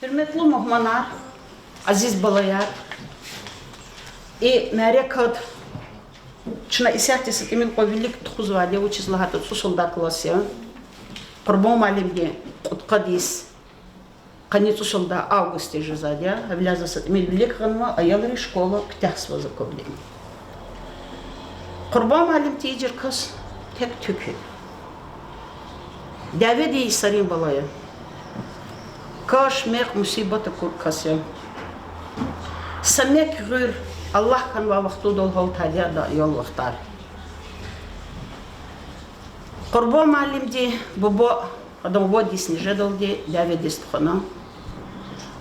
Hürmetli muhmanar, aziz balayar, мәрекат, чына исәхтесі темен қойвелік тұқыз ваде, учызлағаты сусылда классы, құрбом әлемде құтқа дейс, қане сусылда августе жазаде, авлязасы темен велик ғанма аялары школа ктяхсва закоблен. Құрбом әлемде ежір қыз тек түкі. Дәве дейі сарин балайы. Каш меқ мусибаты куркасы. Самек ғыр Allah kan vaktu dol haltaya da yol vaktar. Korbo malimdi bu adam vodi snijadoldi Davidist khana.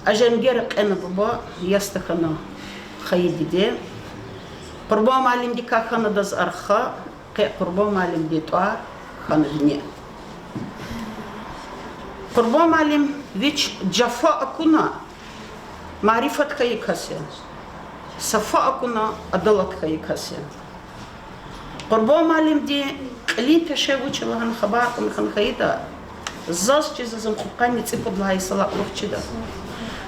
Ajemger qana bu yastakhana khayidide. Korbo malimdi ka khana daz arkha qe korbo malimdi toar khana dine. Korbo malim vich jafa akuna marifat kayikase. صفاء كنا أدلت خي كاسيا. قربان معلم دي قليل تشابه لهن خبركم خن خيدا. زاز چیز زم خوبانی تیپود لهای سلا روح چیدا.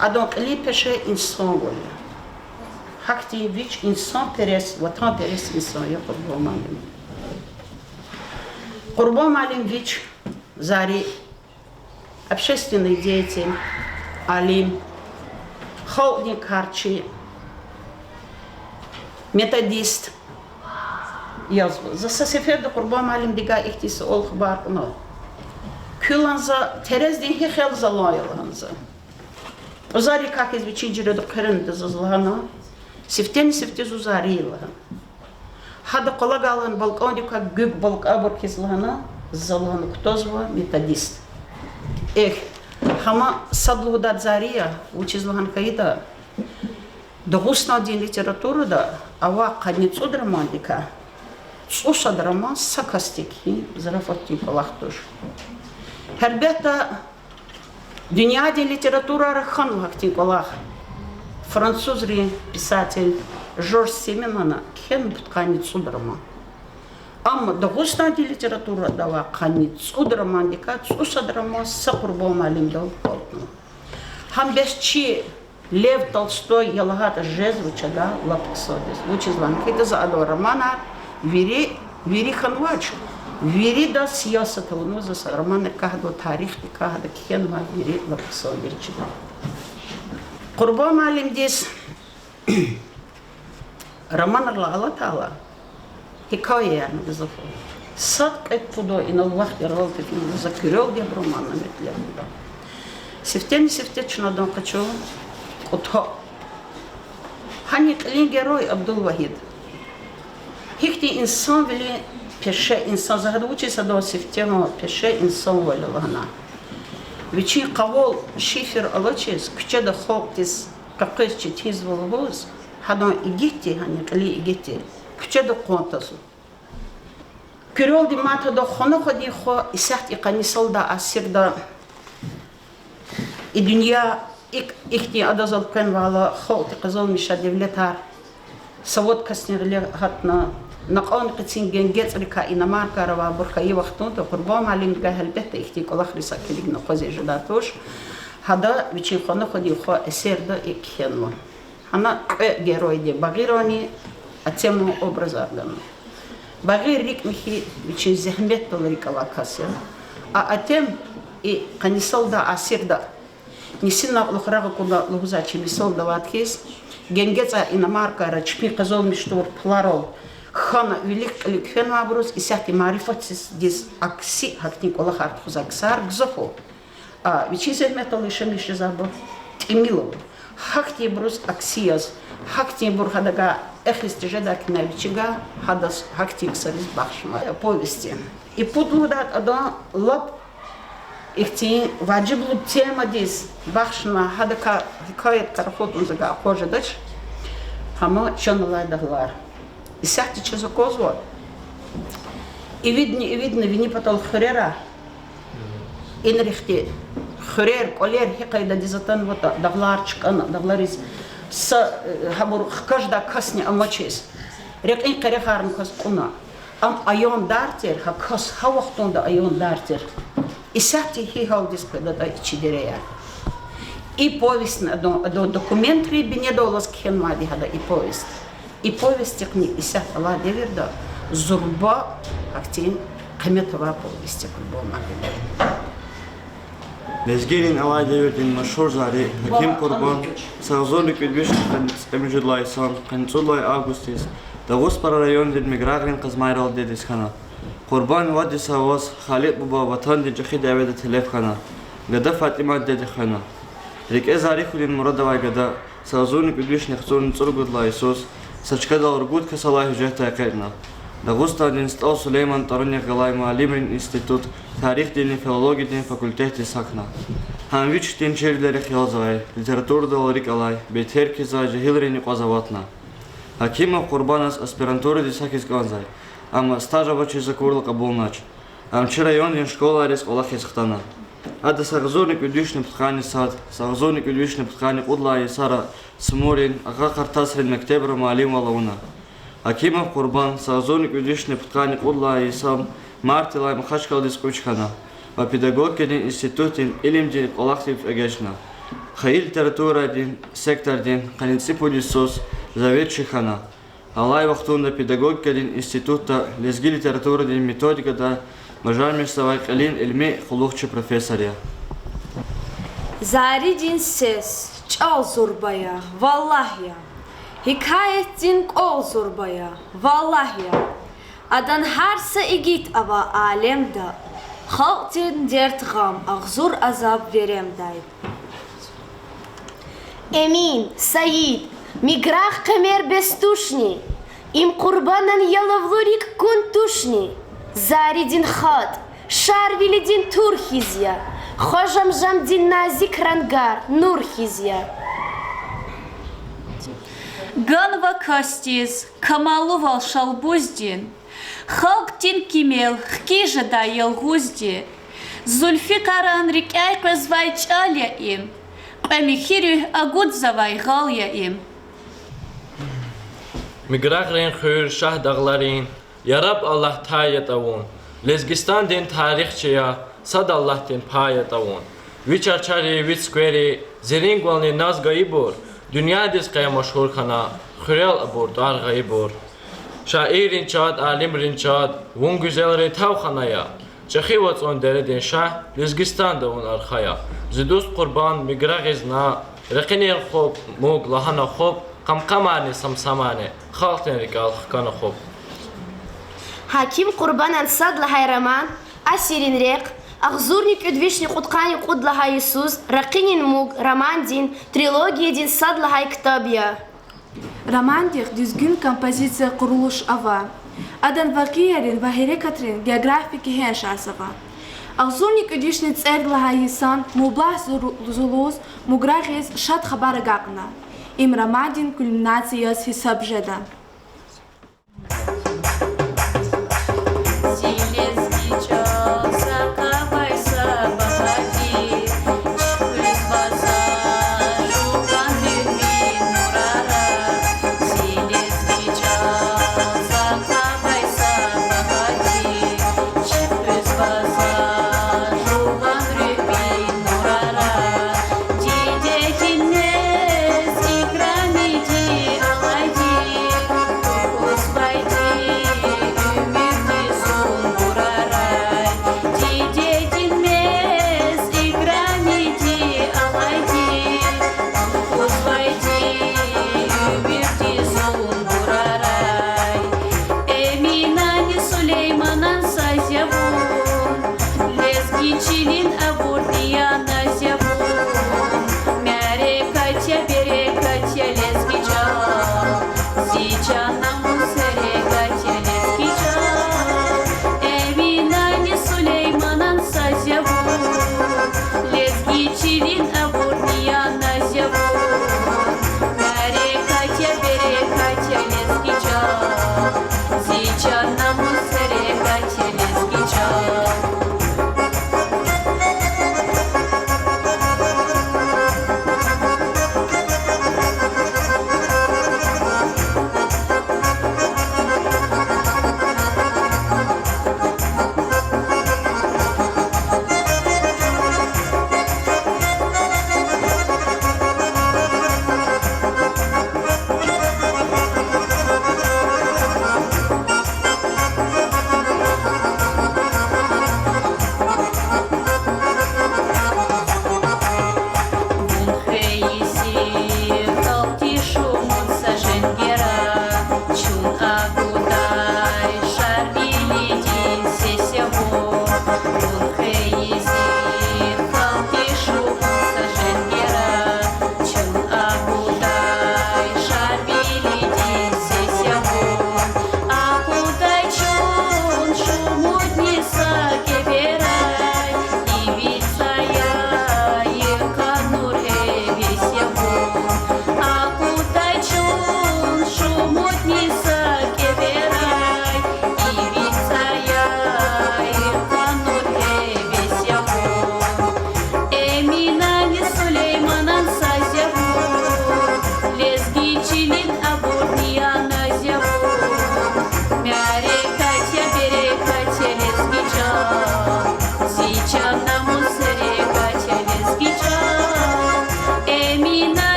آدم قليل تشابه إنسان ولی. حقتی ویچ إنسان پرس و تام پرس إنسان یا قربان معلم. قربان معلم ویچ زاری общественный деятель, алим, холодник харчи. Методист. За сесеферде Құрбан Малимдига ихтisi ol xıbarını. Külanza terezdin hexel zalayılhanza. Uzari kakez biçincire de kırındı zazlahana. Sifteni siftiz uzari yılhan. Hadi kola galan balkon ka gök balk abur kezlahana zalahana kutozva metodist. Хама садлугда зария учизлахан кайда. Дагустна дин литература да ава қадницу драматика, цуса драма сакастики, зарафатти палахтуш. Хербета dünya дин литература рахан вахтин палах. Французский писатель Жорж Семенана кен қадницу драма. Amma дагустна дин литература дава қадницу драматика, цуса драма сақурбо малимда полтну. Хам бесчи Лев Толстой ялагата жезвуча да лапксодис. Учизлан кита за адо романа вири ханвач. Вири да сиясата унуза са романа кахдо тарих кахда кенва вири лапксодирчи. Құрба малимдис романарла алатала хикая назафу. Сад этудо и на вахте ролте закрыл де романа метлебуда. Сефтени сефтечна дон хочу. Утхо. Ханит ли герой Абдул Вахид. Хихти инсан вели пеше инсан загадучи садоси в тему пеше инсан вели лана. Вечи кавол шифер алочис кчеда хоктис какой читиз волос хадон игити ханит ли игити кчеда контасу. Кирол ди мата до хоно ходи хо исахт иканисал да асирда и дунья ихти адазал кен вала хот казал миша девлетар савод каснерле хатна нақон қитсинген гецрика инамарка рава бурхаи вақтун то құрбан малим гахалбет ихти колах риса келиг нақози жадатуш хада вичи хона ходи хо эсерда икхенмо хана герой де багирани атему образардан багир рик михи вичи зехмет толрика лакасия а атем и канисалда асирда Нисина лухрага куда лухзачи мисол даваткис, генгеца иномарка рачпи казол миштур пларол, хана велик ликфен мабрус и сяти марифатис дис акси хактин колахарт хузаксар гзофу. А вичизе метал еще миши забыл тимилов. Хакти брус аксияс, хакти бурхадага эхлисти жедак на вичига хадас хакти ксарис бахшма повести. И пудлудат ада лап ихти ваджиблу тема дис бахшна хадака хикает карахот унзага хожедач хама чонлай дахлар и сяхти чезо козво и видно вини потол хрера инрихти хрер колер хикайда дизатан вот дахлар чкана дахларис с хабур кажда касни амачес рек ин карахарн кос куна ам айон дартер ха кос ха вақтонда айон дартер Исахти хи халдис кадада ичидерея. и повесть, до документ рибине долос кхенвади хада и повесть. И повесть техни ися ала деверда зурба актин каметова повесть курбома. Лезгирин ала девердин машхур зари Хаким Курбан сагзолик видвишн эмжудлай сан канцудлай августис Дагус пара район дин миграгрин казмайрал дедис хана. Курбан вади савас Халид буба ватан дин жахи даведа телеф хана. Гада Фатима деди хана. Рик эзарихулин мурадавай гада сагзолик видвишн яхцун цургудлай Исус Сачкада ургут касалай хужехта якайдна. Дагуста дин стал Сулейман Таруня Галай Маалимрин институт Тарих дин филологи дин факультети сакна. Ханвич дин червлерих ялзавай, литература доларик алай, бейтер киза жахилрини qazawatna. Хакимов Курбанас аспирантура дисакис ганзай, ама стажабачи закурла кабулнач. Амчи район дин школа арис олах исхтана. Ада сагзорник видвишни птхани сад, сагзорник видвишни птхани удла и сара смурин, ака картасрин мектебра маалим валауна. Хакимов Курбан, сагзорник видвишни птхани удла и сам Мартилай махачкал дискучхана. Ва педагог дин институтин илим дин олахтив эгешна. Хаил литература дин сектор дин каниципу дисос заветчихана. Алай вахтунда педагог дин института лезги литература дин методика да мажармиш савай калин илми хулухчи профессория. Зари дин сес чал зурбая, валлахия. Хикаят дин кол зурбая, валлахия. Адан харса игит ава алемда. Халтин дертгам ахзур азаб веремдай. Эмин, Саид, миграх камер бестушни. Им курбанан ялавлурик кунтушни. Заридин хат, шарвилидин турхизя. Хожам жамдин назик рангар, нурхизя. Ганва кастиз, камалувал шалбуздин. Халктин кимел, хкижа да елгузди. Зульфикаран рикяй квазвай чаля им. Памихирю агудзавай галя им. Миграхрин хюр шах дагларин. Яраб Аллах таят авун. Лезгистан дин тарих чия, сад Аллах дин паят авун. Вичарчари, вичсквери, зерингвални наз гаибур. Dünya diskaya maşhur khana, khurel abur dar gaibur. Şairin çad, alimrin çad, vun güzelrin tav khanaya. Çaxivat on deredin şah, Lezgistan da on arxaya. Zidus qurban migragiz na, raqinin xob, mug lahana xob, qamqamani samsamani, xalqtin rikal xkana xob. Хаким Курбанан садла хайраман, асирин рек, Ахзурник удвишни куткани кудлагай Иисус, ракинин муг, романдин, трилогия дин садлагай ктабия. Романдих düzgün композиция kuruluş ava. Adan vakiyerin ve harekatrin geografiki henşas ava. Ахзурник удвишни церглахай Исан, мублах зулуз, муграхис шат хабара гакна. Им романдин кульминацияс хисаб жеда.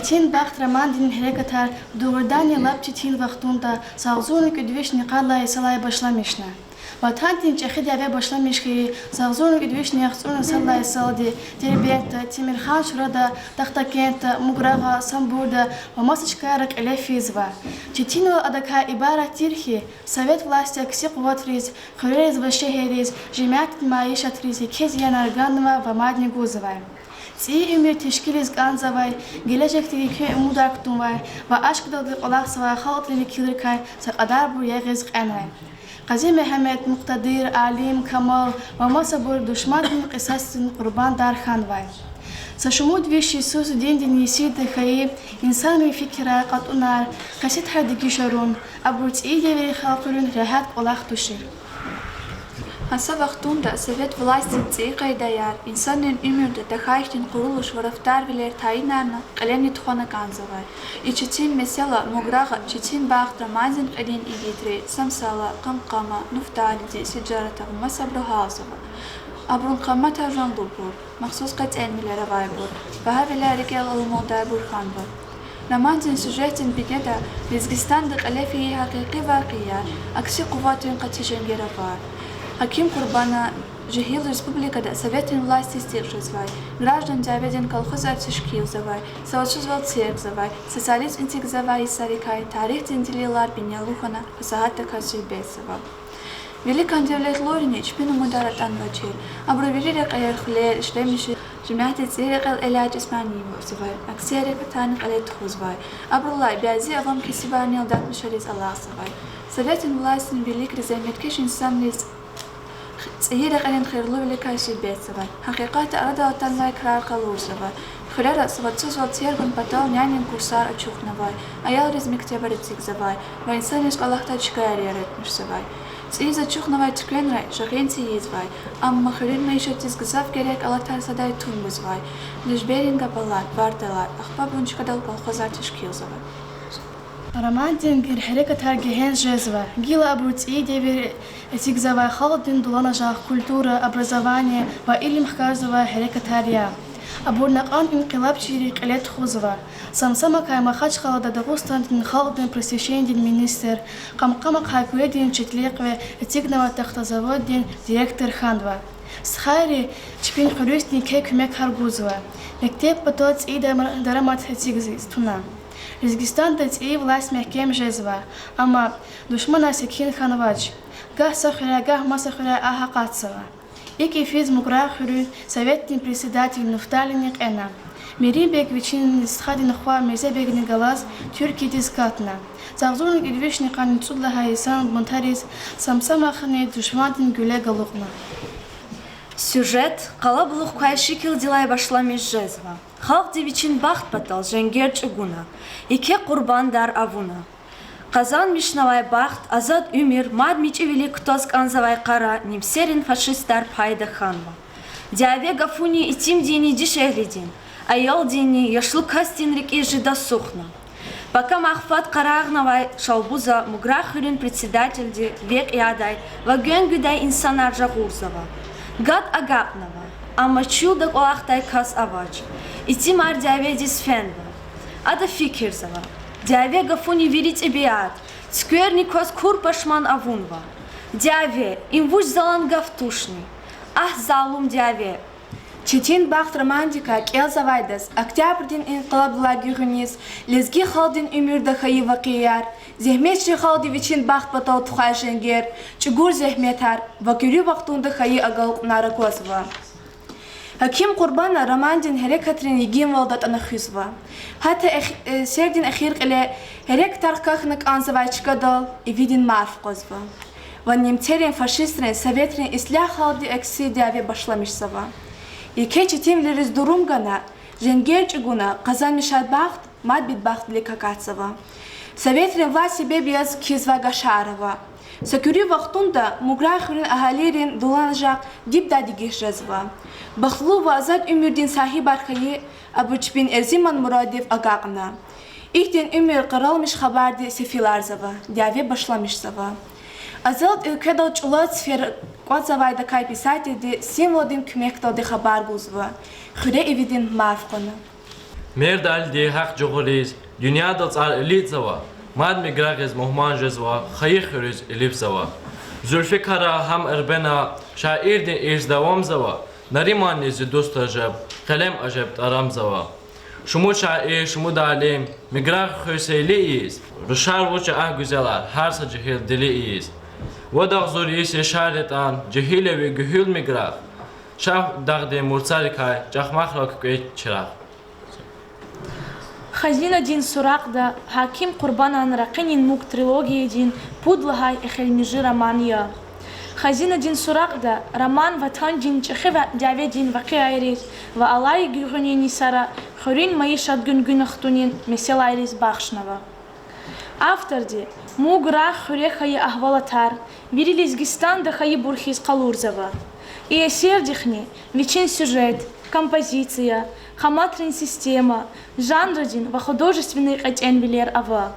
Чечен бахт роман дин херекатар дугурдани лап чечен вахтунда сағзуны күдвешни қалай салай башламешна. Ватантин чехид яве башламешки сағзуны күдвешни яхсуны салай салди дербента Тимирхан шурада тахтакента муграга самбурда вамасочкарак элефизва. Чеченова адака ибара тирхи совет власти акси куватриз хурез вашехериз жемят маишатриз кез янарганова вамадни гузовай. Ці умір тешкіліз ганзавай, гележектегі көй умударктунвай, ва ашкдалды олақсавай халатлini килиркай сақадар бур ягыз қанай. Қази Мехамед, Муқтадир, Алим, Камал, ва масабур душмадын қисастын құрбан дарханвай. Сашумуд виши сусу дендин есиді хаи, инсан ми фикира қатунар, қасит хадиги шарун, абурц идевери халқырын рахат олақ тушир. Аса вақтунда совет власти цейқай даяр, инсанын өмірді тахайштин құрылыш варафтар вилер тайнарна қалемни тұхана ганзавай. И чечен mesela муграға чечен бағыт рамазин қален игетре, самсала, қамқама, нуфталиди, сиджаратағы масабры халзава. Абрун қамма тажан дұлбур, мақсус қайт әнмелері вай бур, баға вилері кел ұлмолдай бурхан бар. Романзин сюжетин бигеда Лезгистанды қалефии хақиқи вақия, акси қуватын қатиженгері бар. Хаким Курбана жихил республикада советин власти стержевай, граждан заведен колхоз артишкилзавай, советшизвал церкзавай, социалист интегзавай и сарикай, тарих динделилар бинялухана, хасагата касюбесава. Великан девлет лорини чпину мударат анвачир, абровирирек аярхлер, ишлемиши, жемяхте церекал эляч испаниву завай, аксерека таник алет хузвай, абрулай бязи авам кисибарнил дат мишарис аллахсавай. Советин властин велик резайметкеш инсан лиз цهيرة قلن خيرلو اللي كايشي بيت سباي حقيقات أرادة وطن لاي كرار قلور سباي خلال سواتسوز والتيرغن بطاو نعنين كورسار أتشوخ نباي أيال رز مكتبة رتسيك زباي وإنسان يشق الله تاجكاري يارت مش سباي تسيزة تشوخ نباي تكرين راي شغين تييز باي أما خلال ما يشو تزغزاف كريك الله تار صداي تون بزباي لجبيرين قبلات باردلات أخباب ونشكدل كالخوزار تشكيل زباي Роман дин херекатар гehen жезва. Гила абурци девер сигзавай халдин дулана жах культура, образование ва илим хказава херекатария. Абур нақан инқилаб чири қилет хузва. Самсама каймахач халада Дагустан дин халдин просвещен дин министр, қамқама қайкуе дин четлекве этигнава тахтазавод дин директор хандва. Схайри чпин хурюстни кей күмек харгузва. Мектеп батоц и дарамат этигзистуна. Лезгистанда и власть мягким жезва, ама душмана секин ханвач, гах сахара, гах масахара ахакацава. Ики физ муграхурю советный председатель Нуфталиник Эна. Мирибек вечин схадин хва мезебегни галаз тюрки дискатна. Загзурник идвишника ницудла хайсан бунтарис самсамахне душмадин гюле галукна. Сюжет қала бұлық қайшы келдилай башламеш жезва. Халық девичин бақт батал женгер чугуна. Ике құрбандар авуна. Қазан мишнавай бақт, азад умир, мад мичи велик тоск анзавай қара, немсерин фашистар пайда ханва. Диаве гафуни итим дини дишеглидин, аял дини яшлы кастинрик и жида сухна. Пока махфат қарағнавай шалбуза муграхырин председательди век ядай, ваген гудай инсанар жағурзава. Гад агапнава, ама чудак олахтай кас авач. Итимар диаве дисфенва. Ада фикирзава. Диаве гафуни верить эбиат. Скверни кос курпашман авунва. Диаве, им вуч залан гафтушни. Ах залум диаве. Чечен бақт романтика келзавайдас, октябрдин инқилаб лагюхунис, лезги халдин умирда хаи вақияр, зехмет ши халди вичин бақт батал тухай женгер, чугур зехметар, вакюрю бақтунда хаи агал наракозва. Хаким Курбана романдин херекатрин егим валдат анахюзва. Хата сердин ахир қиле херек тарқахнак анзавайчкадал и видин марфқозва. Ван немцерин фашистрин советрин исля халди экси диаве башламишсава. И кечи тем лирис дурумгана, женгерч игуна, казан мишат бахт, мад бит бахт ликакацава. Советрин власти бебиаз кизва гашарова. Сакюри вахтунда муграхурин ахалирин дуланжак дипда дигишрезва. Бахлу вазад умирдин сахиб архаи абучбин эрзиман мурадев агагна. Ихтин умир qaralmış xabardi sefilаrzava, диаве башламишсава. Азалт илкедал чулат сфер Квацавайда кай писательди символдин кумекталди хабар гузва. Хуре эвидин марфкона. Merdal diye hak joğuriz, dünyada tsar elit zava. Mad migrağız muhmanjız va, khayıkhırız elif zava. Zülfikara ham erbena, şair din irz devam zava. Nariman nezi dost ajab, kalem ajab aram zava. Şumu şair, şumu dalim, migrağ khöseyliyiz. Ruşar voça ah güzeler, her sa cehil diliyiz. Vodağ zoriyis işaretan, cehile ve gühül migrağ. Şah dağde murtsarikay, cahmakla küküyt çırağ. Хазина дин сурақда Хаким Қурбанан рақинин мук трилогия дин пудлахай эхелмижи романия. Хазина дин сурақда роман ватан дин чехива дяве дин вақи айрис ва алай гюхунини сара хурин маишат гүн ахтунин месел айрис бахшнава. Автор ди муг рах хуре хай ахвалатар вирилизгистан да хай бурхиз қалурзава. И эсер дихни вичин сюжет, композиция, хаматрин система, жанр один во художественный катенвилер ава.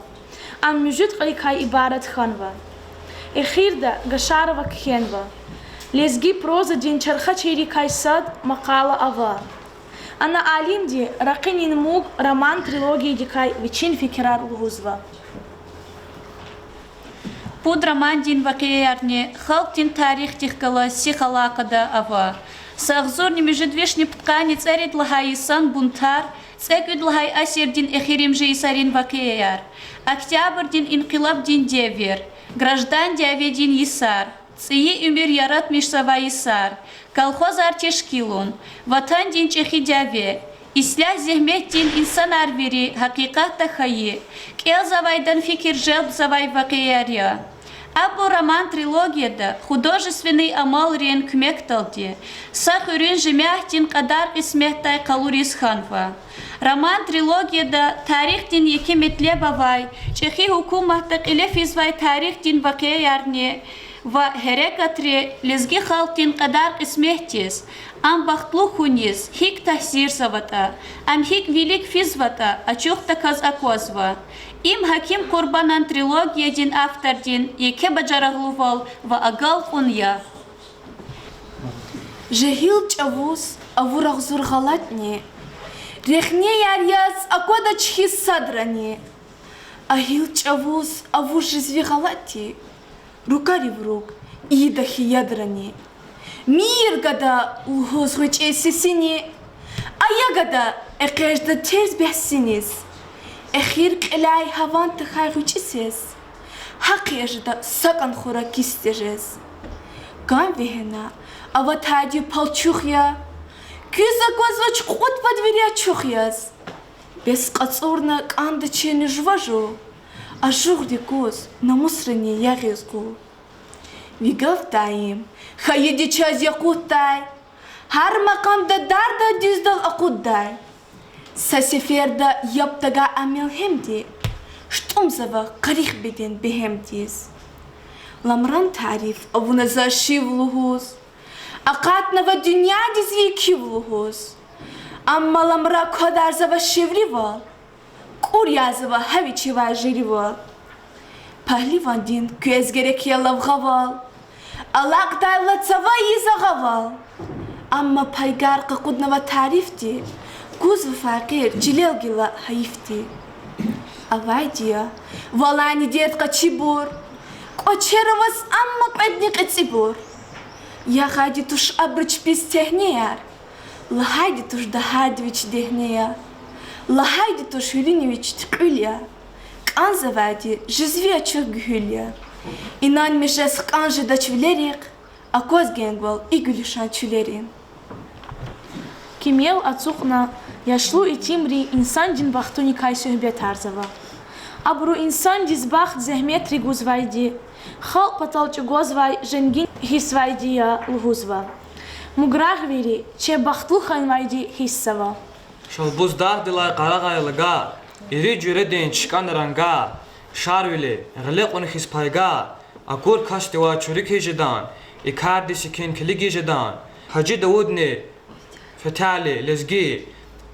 Ам мюжит каликай ибарат ханва. Эхирда гашарова кхенва. Лезги проза дин чарха черикай сад макала ава. Ана алим ди ракинин муг роман трилогии дикай вичин фикерар лугузва. Пуд роман дин вакиярне, халк дин тарих тихкала сихалакада ава. Сағзор немежет вешне птқани царит лахай сан бунтар, цекуд лахай асер дин эхирим же исарин вакеяр. Октябрь дин инқилаб дин девер, граждан дяве дин исар, цие умер ярат мишсава исар, колхоз артешкилун, ватан дин чехи дяве, исля зехмет дин инсан арвери, хакикат тахайи, кел завайдан фикир желб завай вакеяря. Абу роман трилогияда художественный амал рен кмекталди, сахурин жемяхтин кадар исмехтай калурис ханва. Роман трилогияда тарих дин еки метле бавай, чехи хукуматтак илеф извай тарих дин ваке ярне, ва херекатре лезги халтин кадар исмехтис, ам бахтлу хуниз, хик тахсир савата, ам хик велик физвата, ачухта каз акозва. Им Хаким Қурбанан трилогия дин автор дин еке баджараглувал ва агал фунья. Жехил чавус авурах зургалатне, рехне ярьяс акода чхис садране. Ахил чавус авуш извигалати, рукари в рук, идахи ядране. Мир гада улхоз хуч эсисини, а я гада экежда терс бясинис. Эхир кэлай хаван тахай ручисес, хак ежда сакан хора кистежес. Ган вехена, ава тадью палчухья, кюза козвач кот подверя чухьяс. Без кацурна канда чени жважу, а жухди коз на мусране ягезгу. Вигав таим, хаеди час якуттай, хар макамда дарда дюздал акуддай. Сасиферда яптага амил хемди, штумзава карих беден бехемдиз. Ламран тариф авуна зашив лугуз, акатнава дюня дизвикив лугуз. Амма ламра кодарзава шевривал, курязава хавичева жиривал. Пахливан дин кюезгерек ялавгавал, алак дайла цава изагавал. Амма пайгарка куднава тарифти, Куз факир жилелгила хаифти. Авайдия, валани детка чибур, кочеровас амма педник эцибур. Я хади туш абрыч пис технеяр, лахайди туш дахадвич дехнея, лахайди туш юриневич ткулья, канзавади жизвия чугюля. Инан мешес канжи дачвлерик, а коз генгвал и гулюшан чулерин. Кемел ацухна яшлу и тимри инсан дин бахтуни кай сөхбет арзава. Абру инсан диз бахт зехметри гузвайди, хал паталчу гозвай женгин хисвайдия лгузва. Муграгвири че бахтлу ханвайди хиссава. Шалбуз дагдилай қарағай лыга, ири жүреден чикан ранга, шарвили ғылық он хиспайга, акур каштева чурик хижидан, икарди сикин килиги жидан, Hacı Davudni, Fetali, Lezgi,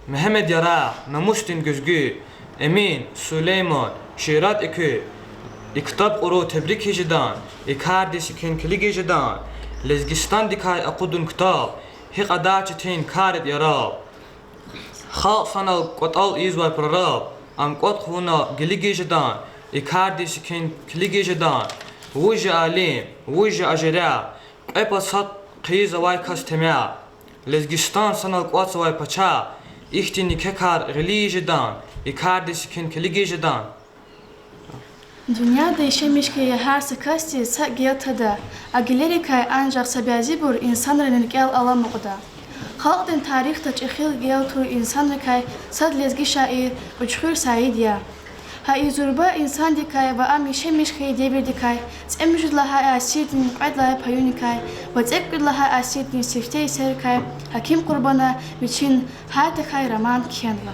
Mehmet Yara, Namustin Gözgü, Emin, Süleyman, Şirat Ekü, İktap Oro Tebrik Hicidan, İkardi Sikin Kilig Hicidan, Lezgistan Dikay Akudun Kitab, Hik Adaçetin Karet Yara. خال فنال قطال إيزوي براب أم قط هنا جليجي جدان إكاردي سكين كليجي جدان وجه عليم وجه أجرا أبسط قيز واي كاستمع لزجستان سنال قط واي بچا إختني ككار غلي جدان إكاردي سكين كليجي جدان Dünyada işemişki her sıkasti giyatada, agilerikay ancak sabiyazibur insanların gel alamuqda. Halkın tarihta çekhil giyaturu insanrikay sad lezgi şair uçhur saidya. Ha izurba insan dikay ve am işemişki debir dikay, tsemjudlaha asidin qadla payunikay, ve tsepgudlaha asidin siftey serikay, hakim kurbana biçin hatakay raman kenla.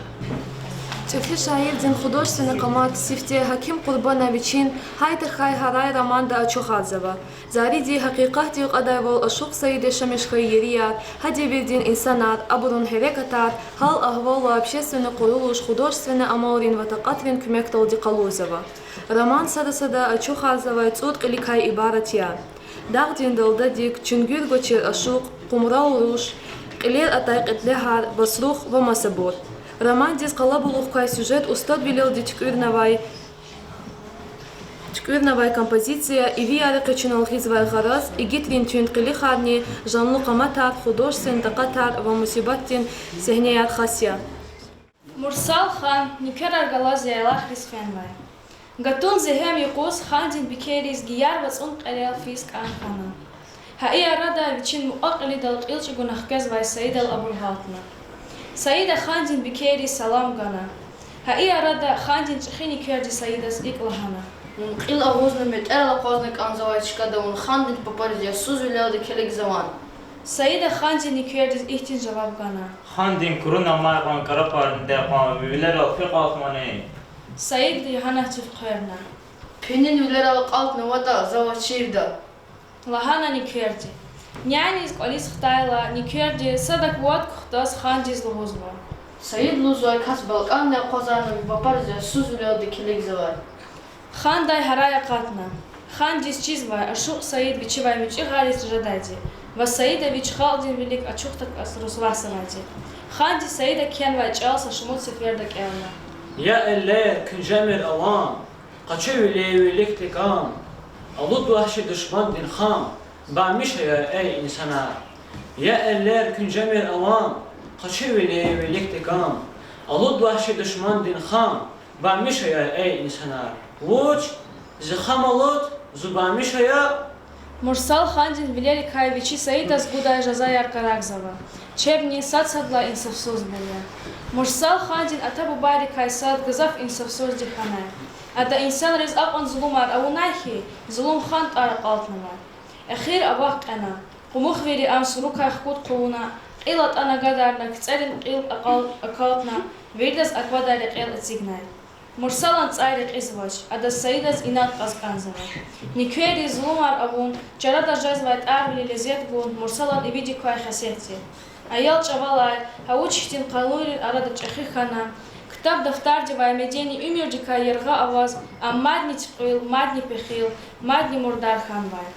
Тёфли шаирдин художественный команд сифте Хаким Курбановичин хайта хай харай романда Ачухадзева. Зариди хакикати qadayvol ашуq Саиде Шамешхайерия, хадебирдин инсанат, абурун херекатар, хал ахвол общественный курулуш художественный амалрин ватакатрин кумектол дикалузева. Роман сада-сада Ачухадзева цуд каликай ибаратия. Дагдин далдадик чунгюр гочер ашуq, кумраулуш, قليل أطايق إتلهار بصروخ ومسابور. Роман дис калабулухкай сюжет устат билел ди тюкюрнавай композиция и виары качиналхизвай гараз и гитрин тюнткили харни жанлу каматар художествен такатар ва мусибаттин сехнеят хасия. Мурсал хан никерар галазия лахрис фенвай. Гатун зехем юкус хандин бикерис гияр вас унqerel фиск анхана. Хаия рада вичин муақили далqilch gunahkaz vai Saidal Abulhatna. Saida Khandin bikeri salam gana. Haia rada Khandin chkhini kerdi Saidas iklahana. Qil avozna meterla qoznik anzavachkada un Khandin paparzia suzulada kelik zaman. Saida Khandin kerdi ihtin jawab gana. Khandin kuruna maqan qarapar deqan vilara fiqatmane. Said Yohana tifqerna. Penin vilara qaltna wada zawachirda. Lahana nikerdi. Няни колис хтайла никерди садак вот хтас хандиз лузва. Said luzvay kas balkan ne qozanım paparzia suzulada kelik zaman. Хандай харая qatna. Хандис чизвай ашуq Said бичивай мичи гарис жадади. Ва Saidович Халдин велик ачухтак асрусвасаради. Ханди Saida kenvay чалса шмут сеферда келна. Ya eller künjemir avam. Qaçı velek tekam. Alud vahşi düşman din kham. Bamış ya ey insana. Ya eller künjemir avam. Qaçı velek tekam. Alud vahşi düşman din kham. Bamış ya ey insana. Vuç zkham alud zubamış ya. Мурсал Хандин Валерий Каевичи Саида сгудай жазаяр карагзава. Чебни садсадла инсовсоз белья. Мурсал Хандин атабу байри кайсад газав инсовсоз диханай. Ада инсан рез апан зулумар аунайхи зулум ханд арақалтнава. Ахир авақ ана. Қумух вери ам сурукай хкут қуна. Қилат ана гадарна кцерин қил акалтна. Вердас аквадари қил ацигнай. Мурсалан цайрик извач, ада Саидас инат казканзава. Никвери злумар абун, чарада жазвайт арвили лезет гун, Мурсалан и види кай хасети. Аял чавалай, хаучхтин қалурин арада чахихана. Ктаб дафтарди ваймедени умирди кай ерга аваз, а мадни типил, мадни пехил, мадни мурдар ханвай.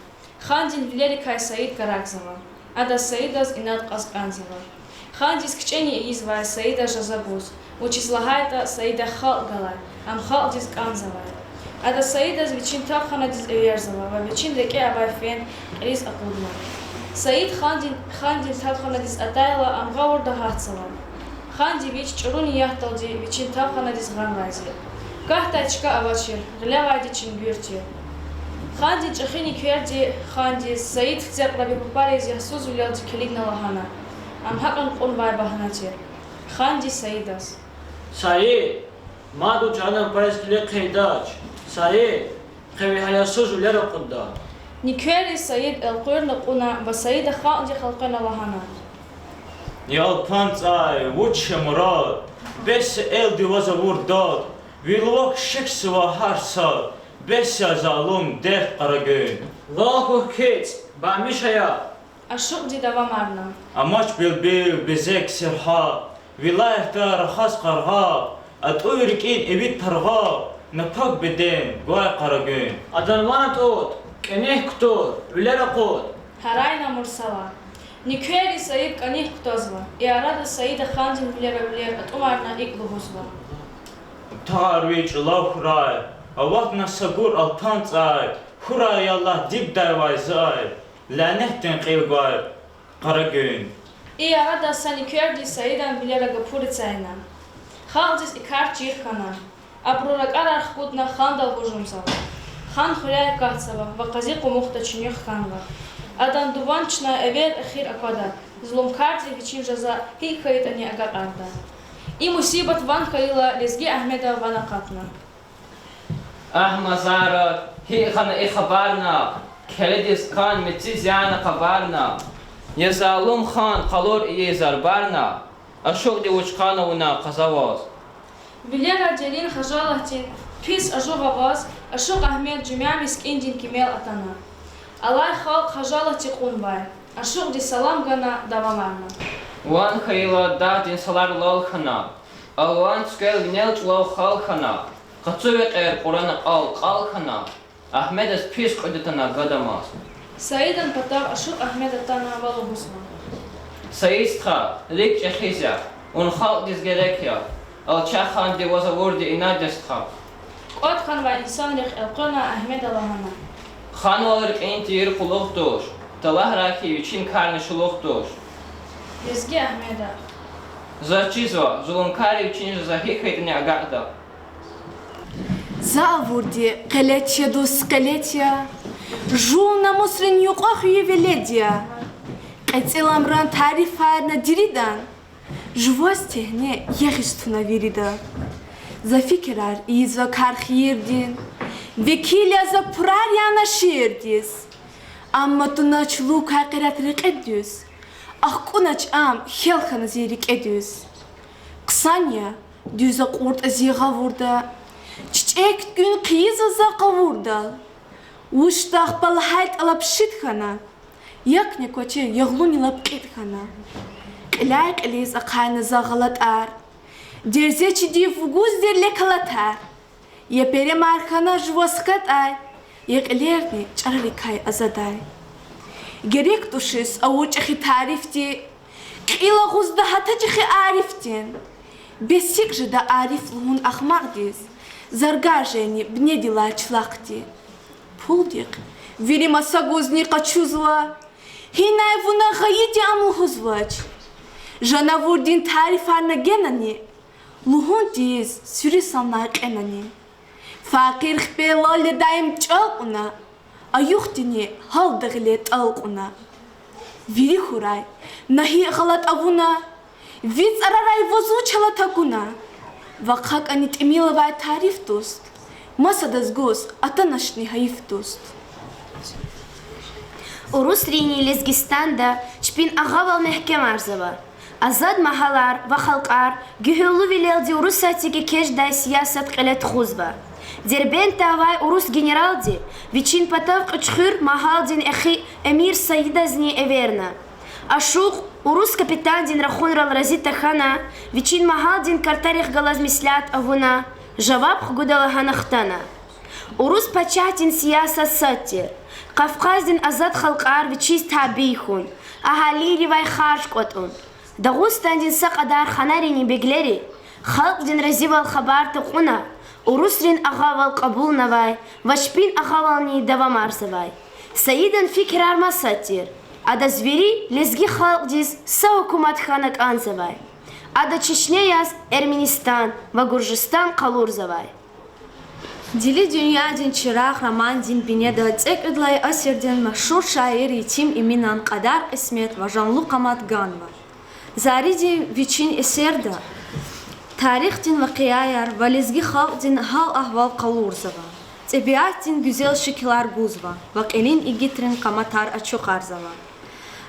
Хандин Валерий Кай Саид карагзава. Ада Саидас инат казканзава. Хандис кчени извай Саида жазабуз. Учизлагайта Саида халгалай, ам халдис канзавай. Ада Саидас вичин табхана диз эверзава, ва вичин реке абайфен рис акудма. Саид Хандин табхана диз атайла ам гавурда хатсава. Ханди вич чуруни яхталди вичин табхана диз ганвайзи. Кахтачка авачир, глявайди чингюрти. Ханди чахини кверди Ханди Саид церква попарез ясуз улялди келигна лахана. Ам хакан qunvay bahanati. Ханди Саидас. Said, madu canım parasıyla kaydaç. Said, kıvi hayasız ulara kudda. Nikveri Said el-Qurna quna va Saida Khandi khalqana lahana. Ya pantsay, vuç murad. Bes el divaza vurdad. Vilvak şeks ve harsad. Bes ya zalum dert qaragün. Allahu kit, bamış haya. Aşuq di davamarna. Amaç bilbil bezek sirha. Vilayet'ta rakhas qarğa. Atuyrikin evit tarğa. Napak beden, guay qaragün. Adanvanat ot, kenih kutur, ulara qod. Harayna mursala. Никуери Саид каних ктозва. И арада Саида хандин влера атумарна иклугузва. Тарвич лавхрай. Ават насагур алтанцай. Хуray Allah dib davayzay. Lanettin qilgay. Qaragün. И арада саникуерди Саидан влера гапурицайна. Халдис икар чихкана. Абруракар архкутна хандал бужумсава. Хан хуляй кахцава. Вакази кумухта чинюх ханва. Адан дуванчна эвер эхир аквада. Злом карти вичин жаза хик хаитани агар арда. И мусибат ван хаила лезги Ахмеда ванакатна. Ахмазара хихана и хабарна. Келедис кан мецизяна хабарна. Язалум хан қалор и зарбарна. Ашук девучкана уна казаваз. Вилера делин хажалахтин. Пис ажугаваз. Ашук Ахмед джумя мискиндин кимел атана. Алай халк хажалахти кунбай. Ашук ди салам гана давамарна. Ван хаила датин салар лалхана. Алван скел гнелч лал халхана. Қацувет Құран қалхана. Ахмедас пис қодетана гадамас. Саидан патав Ашук Ахмед атана валугусма. Саистха лик чехизя. Он халк дизгерекя. Алчахан ди вазаворди инадестха. Кот хан ва инсан рих элқона Ахмед алахана. Хан валрик инти ир қулуқтуш. Талах раки вичин карни шулуқтуш. Лезги Ахмеда. Зачизва, зулумкари вичин жазахихайтни агада. Завурди, келетия до скелетия. Жуна мусрин юқах ювеледия. Эцеламран тарифа на диридан. Жвости не ягистуна вирида. За фикерар изва кархирдин. Векиля за праряна ширдис. Амма тунач лук хақират рикедюс. Ахкунач ам хелхана зирик эдюс. Ксания дюза қурт азиға вурда. Чичек gün қиыза қавурда. Уштах балхайт алап шитхана. Якне коче яглуни лап қитхана. Қилай қилиз ақайны зағалат ар. Дерзечи дивгуз дерле калатар. Япере мархана жвоскат ай. Яқилерни чаррикай азадай. Герек душис аучахи тарифти. Қила гузда хатачахи арифтин. Бесик же да ариф лун ахмагдис. Заргажени бнедила члахти. Пулдик, видимо, сагузни качузла. Хинай вуна гаити амухузвач. Жанавурдин тарифарна генани. Лухунтиз сюрисамна кенани. Факир хпела ледаим чалкуна. Аюхтини халдаглет алкуна. Вири хурай, нахи халат авуна. Виц арарай возучала такуна. Вакхак анит имилавай тариф туст. Масадас гос атанашни хаиф туст. Урус рини Лезгистанда чпин агавал мехкем арзава. Азад махалар ва халкар гюхелу вилелди урусатиге кеждай сиясат қилет хузва. Дербен тавай урус генералди вичин патав қычхыр махалдин эхи эмир Саидазни эверна. Ашух урус капитандин рахунрал разита хана вичин махалдин картарих галаз мислят авуна. Жаваб хгудала ханахтана. Урус пачатин сияса саттир. Кавказдин азад халкар вичиз табихун. Ахалири вай харш котун. Дагустандин сақадар ханарини беглери. Халкдин разивал хабар тахуна. Урусрин агавал кабул навай. Вашпин агавални давамарсавай. Саидан фикр арма саттир. Ада звери лезги халкдис саукумат ханак анзавай. Ада Чечняяс Эрменистан ва Гуржистан қалурзавай. Дили дюнядин чирах романдин бинеда цекедлай асерден машур шаир итим иминан Қадар Исмет ва Жанлу Қамат Ганва. Зариди вичин эсерда. Тарихтин ва қияяр ва лезги халдин хал ахвал қалурзава. Цебиаттин гүзел шикилар гузва. Ва қилин игитрин Қаматар ачуқарзава.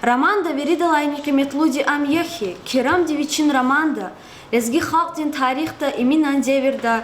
Романда веридалайни кеметлуди ам яхи, керам девичин романда, лезги халктин тарихта иминан деверда,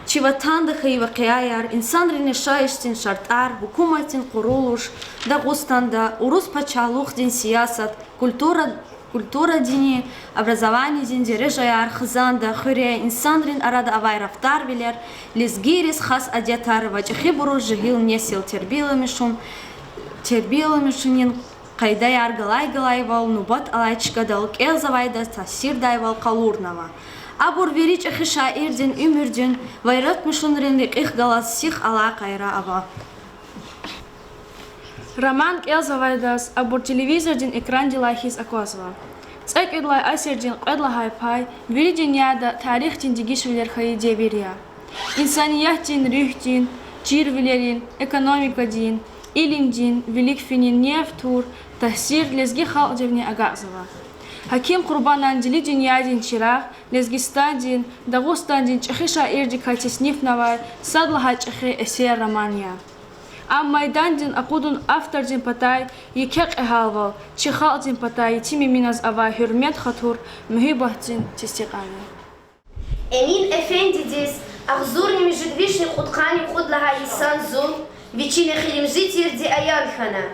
чиватанда хаива қияяр, инсан ренешаиштин шартар, хукуматин қурулуш, Дагустанда, урус пачалухдин сиясат, культура дини, образование дин дережаяр, хызанда, хуре, инсан рен арада авай рафтар билер, лезгирис хас адятар, вачахи буру жигил несил тербила мишунин, Қайда яргалай-галайвал нубат алайчкадал келзавайда тассирдайвал қалурнава. Абур верич ахиша ирдин умирдин вайрат мишунринлик их галас сих ала кайра ава. Роман келзавайдас абур телевизордин экран дилайхис аквазва. Цек идлай асирдин қедлахай пай виридин яда тарихтин дигишвилер хаиде верия. Инсанияттин рюхтин, чирвилерин, экономикадин, илимдин, великфинин нефтур, тахсир лезги халдевни агазова. Хаким Курбанан дили диньядин чирах, лезгистандин, дагустандин чахиша ирди катиснифнавай, садлахай чахи эсер романия. Ам майдандин акудун автордин патай, екек эхалвал, чихалдин патай, тими миназ ава хюрмет хатур, мхибахтин тистиqavi. Эмин Эфендидис, ахзурними жидвишни хуткани худлага исан зун, вичине хилимжитир ди аянхана.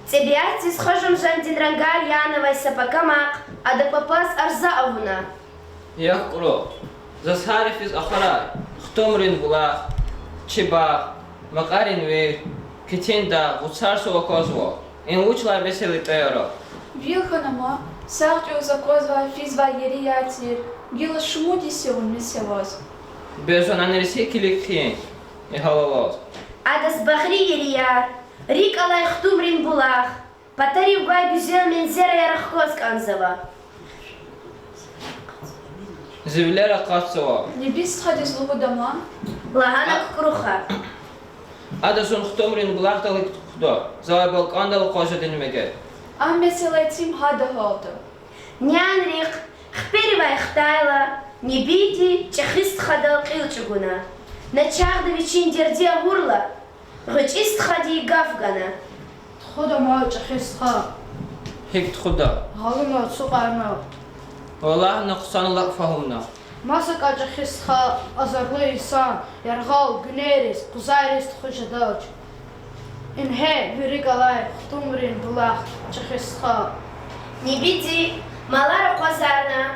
Цебиатис хожам жандин рангар яновай сапакамак, а да попас арзаавуна. Яхкро, засхарифиз ахарай, хтомрин булах, чебах, макарин вир, китинда, гуцарсу оказво, ин учлай весели теоро. Вилханама, сахтю закозва физва ериятир, гила шумуди севун месевоз. Безон анериси киликхин, и халавоз. Адас бахри ерияр, рик алай хтумрин булах, патари угай гюзел мензера ярахкоз канзава. Зивлера кацова. Не бис хадис лугу дома? Лаганак круха. Адасун хтомрин булах далик худо, завай балкандал кожадин меге. Ам меселай тим хада холто. Нянрик, хперивай хтайла, не биди, чахист хадал килчугуна. Начахда вичин дердия гурла, рычист хади гафгана. خدا ما چخیستخا هيك خدا حالا سوقرنا والله نقصان الله فهمنا ماسك چخیستخا ازرلو insan yargal güneris kuzayris خوشداج این he virigalay xtumrin bulaq چخیستخا Не биди, малара квазарна,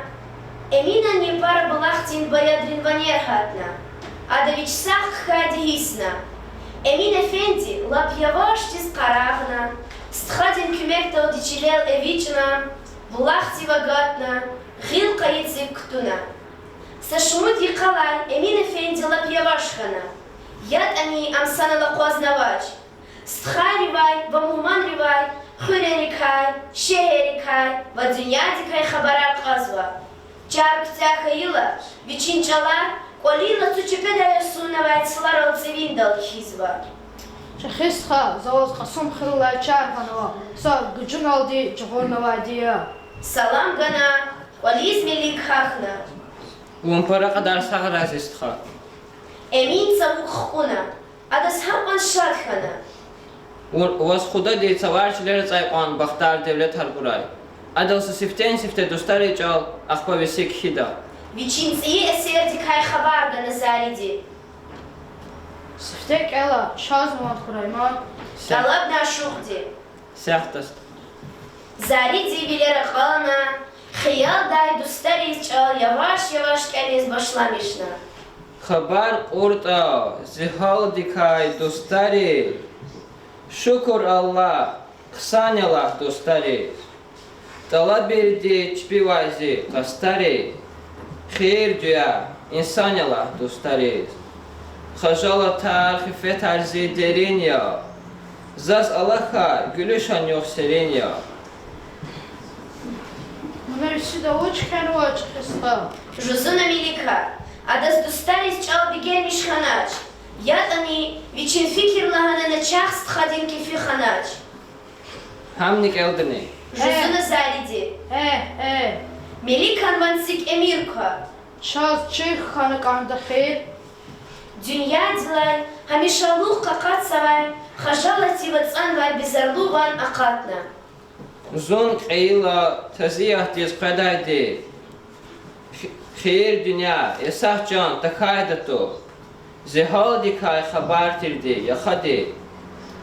эмина не пара булахтин баядрин ванерхатна, а да вичсах хади хисна. Эмин Эфенди лап яваштис карагна, стхадин кюмектал дичилел эвична, булахти вагатна, хил каицик ктуна. Сашмут якалай Эмин Эфенди лап явашхана, яд ани амсана лаквазнавач. Стхаривай, вамуманривай, хурерикай, шехерикай, вадзунядикай хабара казва. Чар ктяха ила, вичинчала, Колина цучепеда ясунавай сларал цивиндал хизва. چخیستخا زواز قسم خلای چارخانوا سال گجون دی جغورنوا دیا Салам гана, вализ мелик хахна. ومبرا قدر سهر عزيزتخا Эмин цавук хуна, адас хапан шадхана. واس خدا دي цаварч лер цайқан бахтар девлет харгурай адалсы сифтен сифте достари чал ахпа висик хида Вичинци эсердикай хабар гана зариди. سفتك الا شاز مات خرایمان Талаб на шухди. سختست Зариди вилера қалана, хиял дай дустари чал яваш калез башламишна. خبر قرطا زهال دikay dostari شکر الله خسان الله dostari talab berdi çpivazi qastari خیر duya insan Allah dostari خجالة تارخفة ترزي درين يا زاز الله gülüşan yok serin ya Мунар сюда очень канва чхиста Жузуна милика, адас дустарис чал бигер мишханач. Ятани вичин фикир лагана на чахст хадин кифи ханач. Хамник элдени Жузуна зариди. Миликан вансик эмирка. Шаз чих хана канда хир Dünya dilay, hamишалух какат савай, хажалати вацанвай безарлуган акатна. Zon qeyla taziyah diz qadaydi Xeyr dünya esah can takaydato Zihal dikay xabar tirdi yaxadi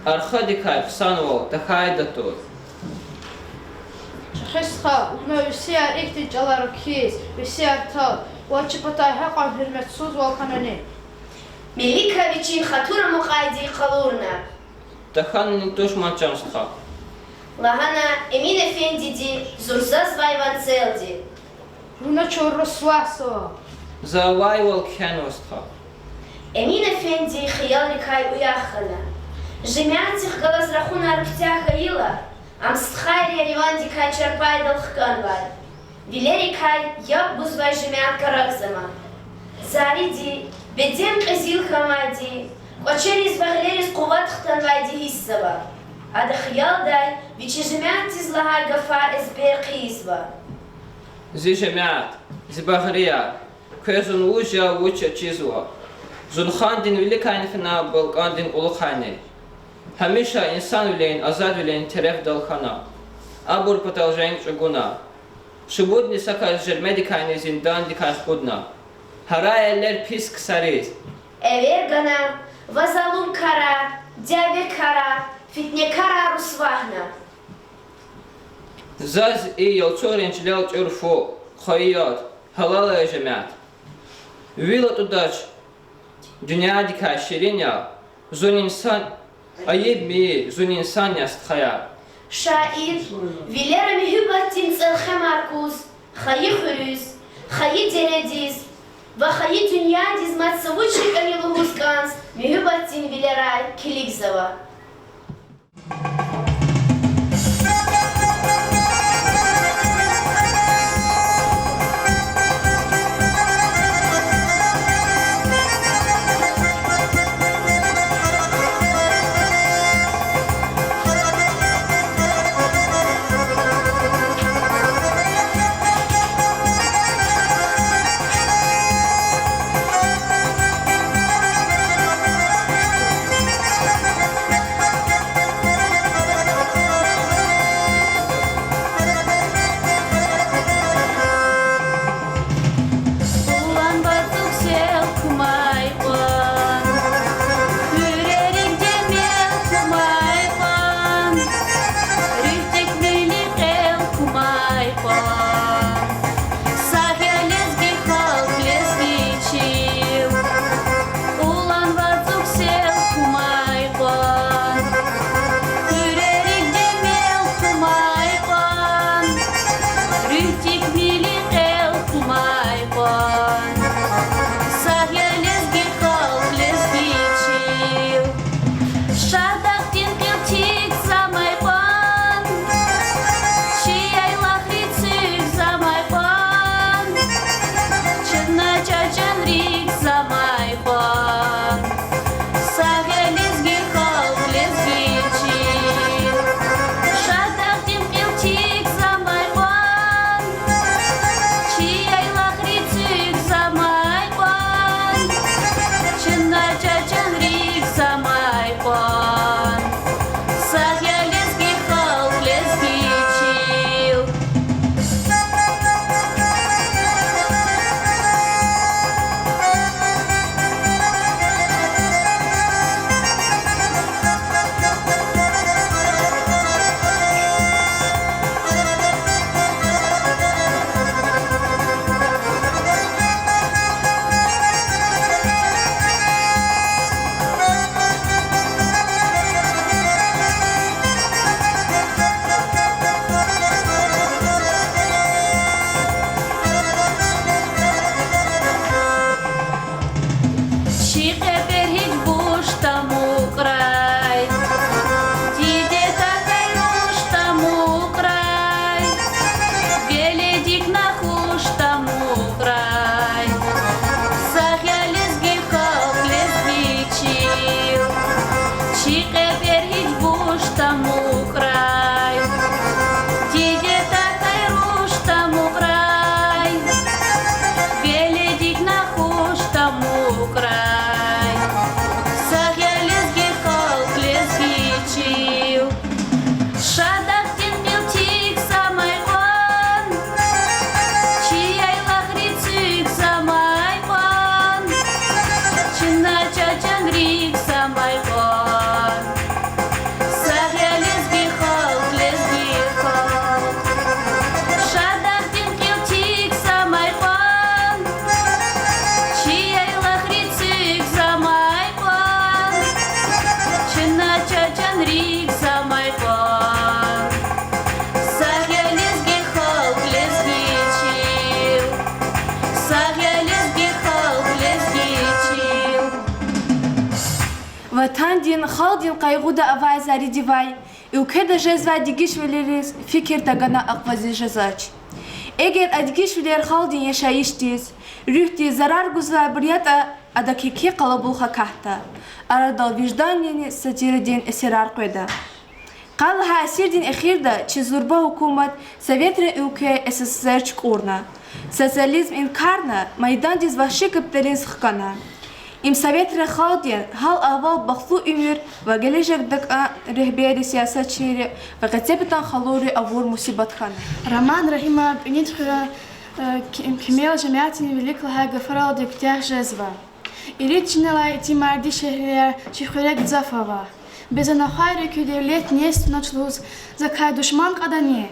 Arxa dikay xsanvo takaydato چخیستخا ما وسیار ایکتی جلار کیز وسیار تال وچی پتای حقا hürmet suz volkanani Melika viçin hatura muqaydi qalurna. Tahan tush manchanstkha Lahana Emin Efendi di Zurzaz Vayvan Celdi. Runa Çorrosvaso. Zavay Volkenostha. Emin Efendi Khiyal Rikay Uyahana. Жемятих Галазрахуна Арктяха Ила. Амстхайрия Ривандикай Чарпай Далхканвай. Вилерикай Яб Бузвай Жемят Каракзама. Зариди Бедем Казил Хамади. Кочерис Ваглерис Куватхтанвай Дихиссава. Адахьял дай Вичижемят Тизлагай Гафар Эсбер Кизва. Зижемят, Зибагрия, Квезун Ужа Вуча Чизва. Зулхандин Великайнфина Балкандин Улхайне. Hamisha insan üleyin, azad üleyin teref dalkhana. Abur pataljayn çuguna. Şubudni sakaz jermedikayne zindan dikay khudna. Hara eller pis ksariz. Эвергана, Вазалун Кара, Дяве Кара, Фитне Кара Русвахна. Zaz i yolçorin çilal çurfu, khoyat, halal ejemat. Vilat udaç, dünya dikay şirin ya, zun insan, ayıp mi zun insan yast khaya. Şair, Vilera Mihübattin Selhe Markuz, Khayi Hürüz, Khayi Derediz, ve Khayi Dünya Dizmat Savuçi Kanilu Huskans, Mihübattin Vileray Kiligzava. Vatan din, xal din qayğu da avay zari divay, ülke de jezva digiş veleriz, fikir da gana akvazi jezaç. Eğer adgişler xal din yaşayıştiz, rühti zarar guzva biryata adakiki qalabulha kahta, arada vicdanini satiridin esirar koyda. Qalha asirdin ekhirda çizurba hukumat Sovetri ülke SSSR çıkurna. Sosyalizm inkarna maydan diz vahşi kapitalin sıxkana. İm Sovetri xaldin hal aval baxlu ümür ve gelecek dak rehberi siyasetçileri ve gazebetan xaluri avur musibat khana. Роман Рахима Бенитхера Кемел Жамятини Великого Гафарал Дектях Жезва. Иричнела эти марди шехрия Чихурек Зафава. Без анахайры кюдевлет нест начлуз закай душман кадане.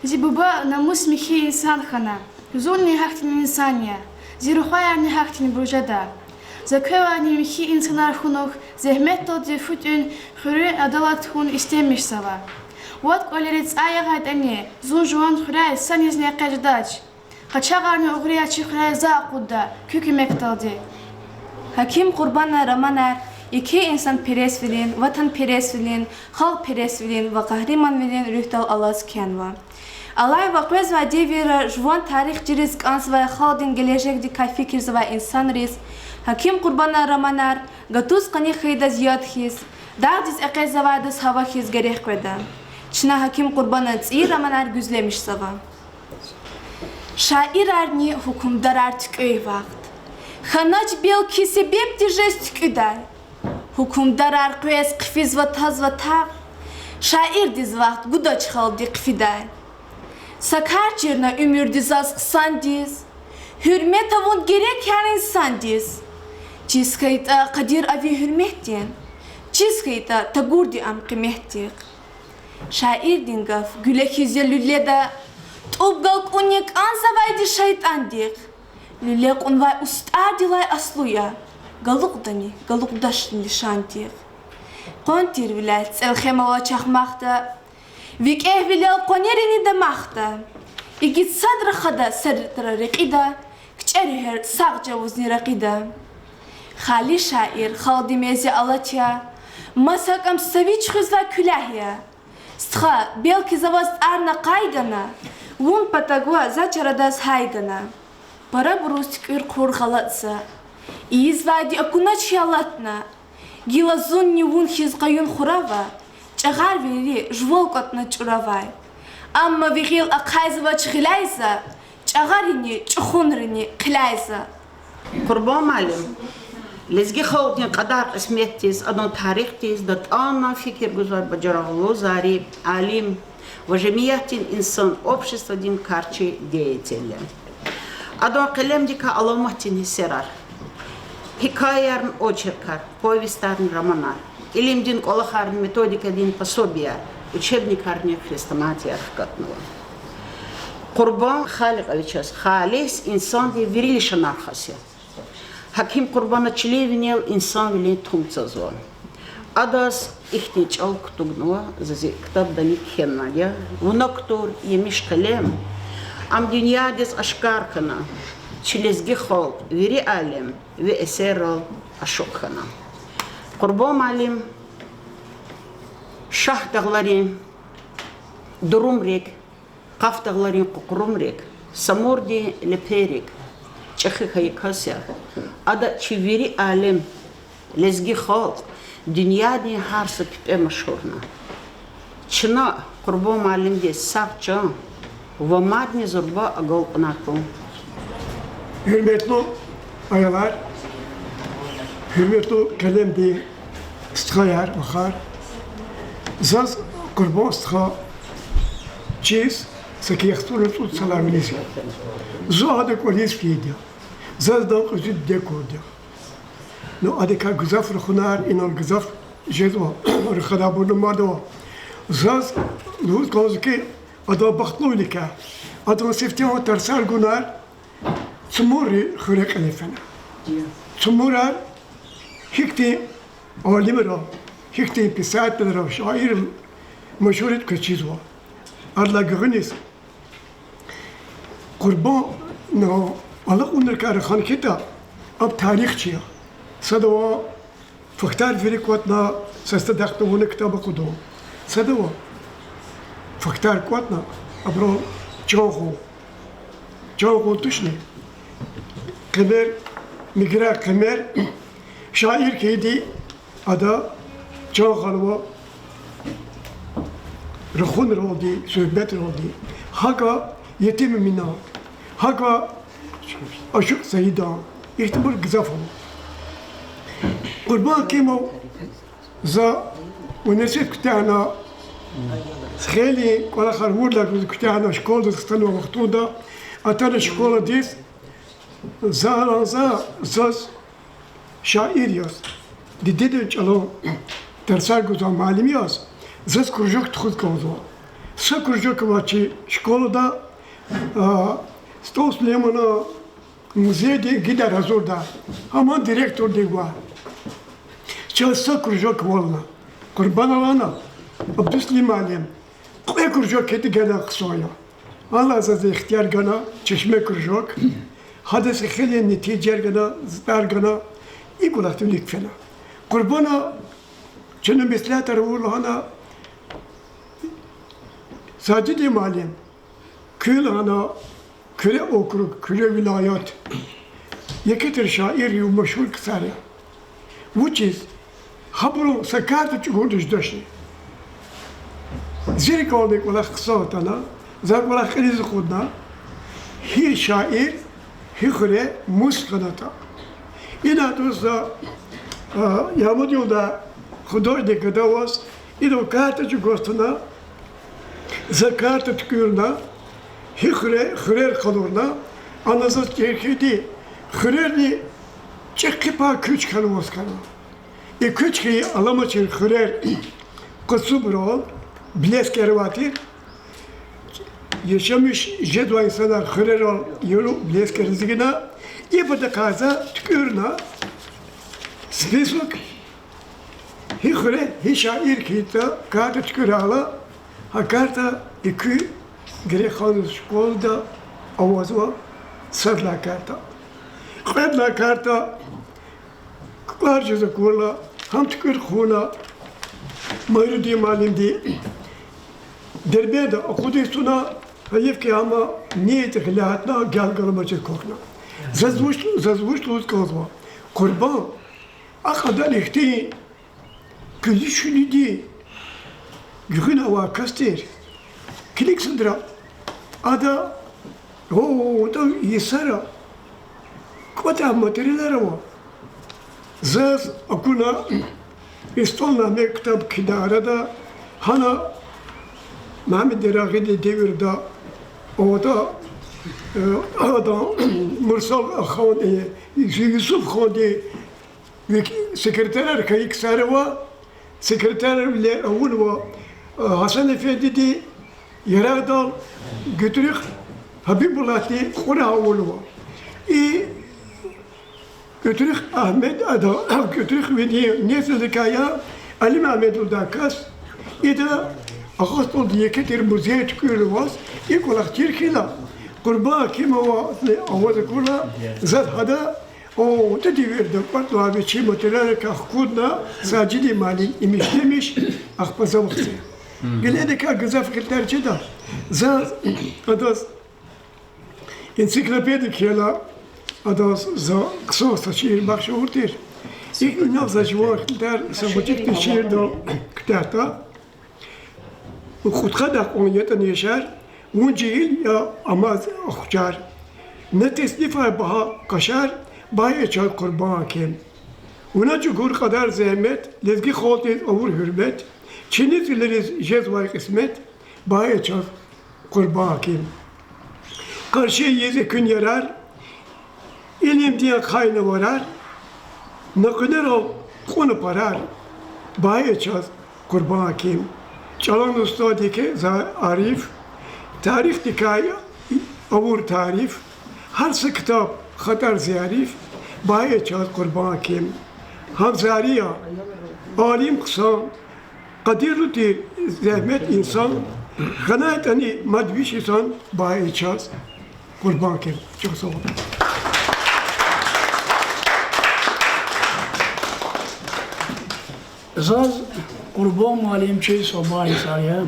Зибуба намус михи инсан хана. Зунни хахтин инсания. Зирухая не хахтин бружада. Закева не михи инсанар хунух зехмет тот зефутун хуры адалат хун истемиш сава. Вот колерец аяга дане зун жуан хурай санизне каждач. Хачагарны угрия чихрай за куда küki mektaldi. Hakim Qurbanlar Ramanar iki insan peresvilin, vatan peresvilin, halk peresvilin ve kahraman vilin rühtal Allah's kenva. Alay ve qvez ve devira jvan tarih ciriz kans ve xaldin gelecek di kay fikir zva insan riz. Hakim Qurbanlar Ramanar gatuz qani xeyda ziyad his. Dağdiz eqez zavadız hava his gerek kveda. Çina Hakim Qurbanlar tsi Ramanar güzlemiş zava. Şair arni hukümdar artık öy vaqt. Xanaç belki sebep di jest küday. Hukümdar arqves qfiz ve taz ve taq. Şair diz vaqt gudaç xaldi qfiday. Sakar çirna ümür dizaz qısan diz. Hürmet avun gereken insan diz. Çizkayta qadir avi hürmettin. Çizkayta tagurdi am qimettiq. Şair din gaf gülek yüzye lülleda. Tubgalk unik ansavaydi şeytan diq. Lülek unvay ustar dilay asluya. Galuqdani, galuqdaşın lişan diq. Qontir vilayt selxemala çaqmaqda. Vikeh vilal qonerini damaqda. İgit sadra xada sartra riqida. Kçeriher sağca vuzni raqida. Xali şair xaldi mezi alatya. Masakam saviç xizva külahya. Stxa belki zavaz arna qaygana. Vun patagua začaradas haygana. Para burustik ürqur xalatsa. İzvadi akunaç yalatna. Gila zunni vun xizqayun xurava. Çağar veri jvolkotna çuravay. Amma vixil aqayzva çxilaysa. Çağarini çuxunrini qilaysa. Qurban malim. Lezgi xalqin qadar qismettiz, adon tarixtiz, dat ana fikir guzar bacaralı zari, alim ve cemiyetin insan общества din karşı деятелен. Adon kalemdika alamahtin hisserar. Hikayarın очеркар, повестарın romanar. İlimdin kolakharın metodika din пособия, учебникарны хрестоматия хкатнова. Qurban Xaliq avichas, xalis insan di virilişan arxası. Hakim Qurban'a çilevinel insan vili tumtsazvan. Adas ihtiç al kutugnuva, zazi kitabdani khennalia, vunaktor yemiş kalem. Am dünya des aşkarkana, çilezgi xalq, veri alem ve eser al aşokhana. Qurban malim, şah dağların, durumrek, qaf dağların ququrumrek, samurdi leperik, çakı kayıkasya. Ada çiviri alem, lezgi xalq, dünya diye harsa pipe maşhurna. Çına Qurban malim de safça, ve madni zorba agal pınakım. Hürmetli ayalar, hürmetli kalemdi stıkayar, bakar. Zaz Qurban stıka, çiz, sakiyakturun tut salaminiz. Zuhadı kolis fiydi. Zaz da kuzid dekurdi. No adika gızaf rıkhunar, inal gızaf jezva, rıkhada burnum madva. Zaz, lühut kazki, ada baktlu lika. Ada siftiyan tersal gunar, tsumuri khurek elefena. Tsumurar, hikti alimira, hikti pisat pedra, şair meşhuret kçizva. Adla gıgınis. Qurban, no, Allah unar kar khan kita, ab tarih çiya. Sadwa فختار فريق وطنا سستدخت هنا كتاب قدوم سدوا فختار قوتنا أبرو جوخو تشني كمر مقرا كمر شاعر كيدي أدا جوخلوا رخون رودي سوبت رودي هاكا يتم منا هاكا أشوك سيدا يحتمل قذافهم قربان كيمو زا ونسيت كتاعنا خيلي ولا خرمور لك كتاعنا شكول تستنوا وقتودا أتانا شكولة ديس زاز شاعر ياس دي ديدنش ألو ترسال قوزا معلم ياس زاز كرجوك تخذ كوزا سا كرجوك واتشي شكولة دا ستوس ليمونا مزي دي جدا رزور دا همان ديريكتور دي وا شاسا كرجوك والله قربان الله عبدالسلي معلم قوي كرجوك كيتي جانا قصويا الله زاز اختيار جانا چشمه كرجوك هذا خيلي النتيجة جانا زبار جانا يقول اختوني كفنا قربانا شنو مثلا تقول هنا ساجدي معلم كل هنا كل اوكرو كل ولايات يكتر شاعر ومشهور كسارة which is خبرو سكارت تقول دشني زيرك عندك ولا خصوت أنا زاك ولا خليز خدنا هي شاعر هي خلي مسخنتا إذا توصل يا مديودا خدوش دي كداوس إذا كارت تقولنا زكارت تقولنا هي خلي خلورنا أنا زاد كيركيدي خلي çekipa küç kalmaz kana. Küç ki alamaçın xırer kısıbrol biles kervatir. Yaşamış jedva insanlar xırer ol yolu biles kerizgina. İbada kaza tükürna. Spesuk hi xıre hi şair kita karta tükürala. Ha karta iki grexanız şkolda avazva sadla karta. خدنا كارتا كلار جزا كولا هم تكر خونا ميرودي مالين دي دربيدا أخذي سنا هيف كي هما نيت خلاتنا قال قلما جكوخنا زازوش لوز كوزوا قربان أخذنا نختي كل شنو دي جهنا واكستير كليك سندرا هذا هو ده يسرا كوتا ماتريلارو زاز أكونا استولنا مكتب كدارة دا هنا محمد دراغي دي ديور دا أودا هذا مرسل خان يوسف خان دي سكرتير كيك ساروا سكرتير اللي أول و حسن فيدي دي يرادال götürük Habibullah Kur'a oğlu. Götürük Ahmet ada götürük ve neyse kaya Ali Mehmet Udakas. İda Ağustos diye ketir müzeye çıkıyor var. İlk olarak Türkiye'de kurban kim o avazı kula zat hada o tediverdi. Parto abi çi materyal kahkudna sacidi mali imiş demiş akpasa vakti. Gelede ka güzel fikirler çeda. Zat adas ensiklopedik yala adas za kısa şiir bakşurtir. İlk nafza şuvar der sabotik şiir do kitapta. خود خدا قومیت نیشر اونجیل یا آماز اخچار نتصدیف بها کشار بای چای قربان کم اونا چگور قدر زحمت لزگی خالتیز اور حرمت چینی زلریز جزوای قسمت بای چای قربان کم karşıya yedi gün yarar ilim diye kayna varar ne kadar ol konu parar baya çay kurban kim Çalan ustadaki Arif, tarih dikayı, avur tarif, her kitap hatar ziyarif, baye çağ kurban kim, hamzariya, alim kısa, kadirli zahmet insan, ganaet hani madviş insan, baye çağ kurban kim. Çok sağ olun. Zaz kurban malim çi sobahi sarıya.